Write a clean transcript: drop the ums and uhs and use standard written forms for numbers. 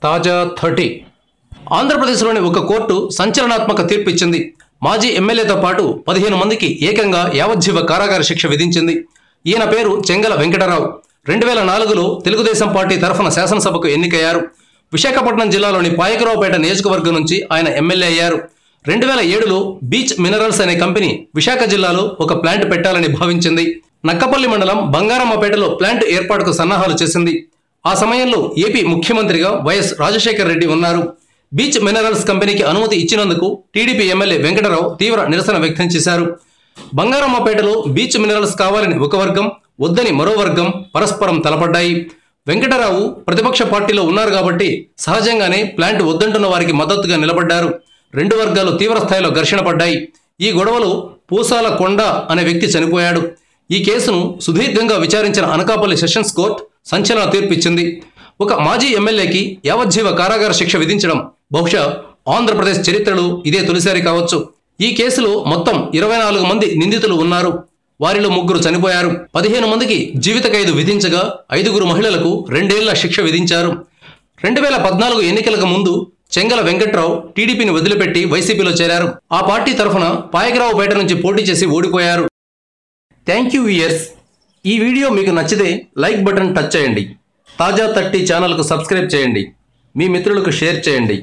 తాజా 30 ఆంధ్రప్రదేశ్లోని ఒక కోర్టు సంచలనాత్మక తీర్పు ఇచ్చింది. మాజీ ఎమ్మెల్యేతో పాటు 15 మందికి ఏకంగా యావజ్జీవ కారాగార శిక్ష విధించింది. ఈయన పేరు చెంగల వెంకటరావు. 2004లో తెలుగుదేశం పార్టీ తరఫున శాసనసభకు ఎన్నికయ్యారు. విశాఖపట్నం జిల్లాలోని పాయకరావుపేట నియోజకవర్గం నుంచి ఆయన ఎమ్మెల్యే అయ్యారు. 2007లో బీచ్ మినరల్స్ అనే కంపెనీ విశాఖ జిల్లాలో ఒక ప్లాంట్ పెట్టాలని భావించింది. నక్కపల్లి మండలం బంగారమ్మపేటలో ప్లాంట్ ఏర్పాటుకు సన్నాహాలు చేసింది. ఆ సమయంలో ఏపీ ముఖ్యమంత్రిగా వైఎస్ రాజశేఖర్ రెడ్డి ఉన్నారు. బీచ్ మినరల్స్ కంపెనీకి అనుమతి ఇచ్చినందుకు టీడీపీ ఎమ్మెల్యే వెంకటరావు తీవ్ర నిరసన వ్యక్తం చేశారు. బంగారమ్మపేటలో బీచ్ మినరల్స్ కావాలని ఒక వర్గం, వద్దని మరో వర్గం పరస్పరం తలపడ్డాయి. వెంకటరావు ప్రతిపక్ష పార్టీలో ఉన్నారు కాబట్టి సహజంగానే ప్లాంట్ వద్దంటున్న వారికి మద్దతుగా నిలబడ్డారు. రెండు వర్గాలు తీవ్ర స్థాయిలో ఘర్షణ పడ్డాయి. ఈ గొడవలో పూసాల కొండ అనే వ్యక్తి చనిపోయాడు. ఈ కేసును సుదీర్ఘంగా విచారించిన అనకాపల్లి సెషన్స్ కోర్టు సంచలన తీర్పు ఇచ్చింది. ఒక మాజీ ఎమ్మెల్యేకి యావజ్జీవ కారాగార శిక్ష విధించడం బహుశా ఆంధ్రప్రదేశ్ చరిత్రలో ఇదే తొలిసారి కావచ్చు. ఈ కేసులో మొత్తం 24 మంది నిందితులు ఉన్నారు. వారిలో 3 చనిపోయారు. 15 మందికి జీవిత ఖైదు విధించగా 5 మహిళలకు 2 ఏళ్ల శిక్ష విధించారు. 2014 ఎన్నికలకు ముందు చెంగల వెంకట్రావు టీడీపీని వదిలిపెట్టి వైసీపీలో చేరారు. ఆ పార్టీ తరఫున పాయకరావుపేట నుంచి పోటీ చేసి ఓడిపోయారు. Thank you viewers. ఈ వీడియో మీకు నచ్చితే లైక్ బటన్ టచ్ చేయండి. తాజా 30 ఛానల్కు సబ్స్క్రైబ్ చేయండి. మీ మిత్రులకు షేర్ చేయండి.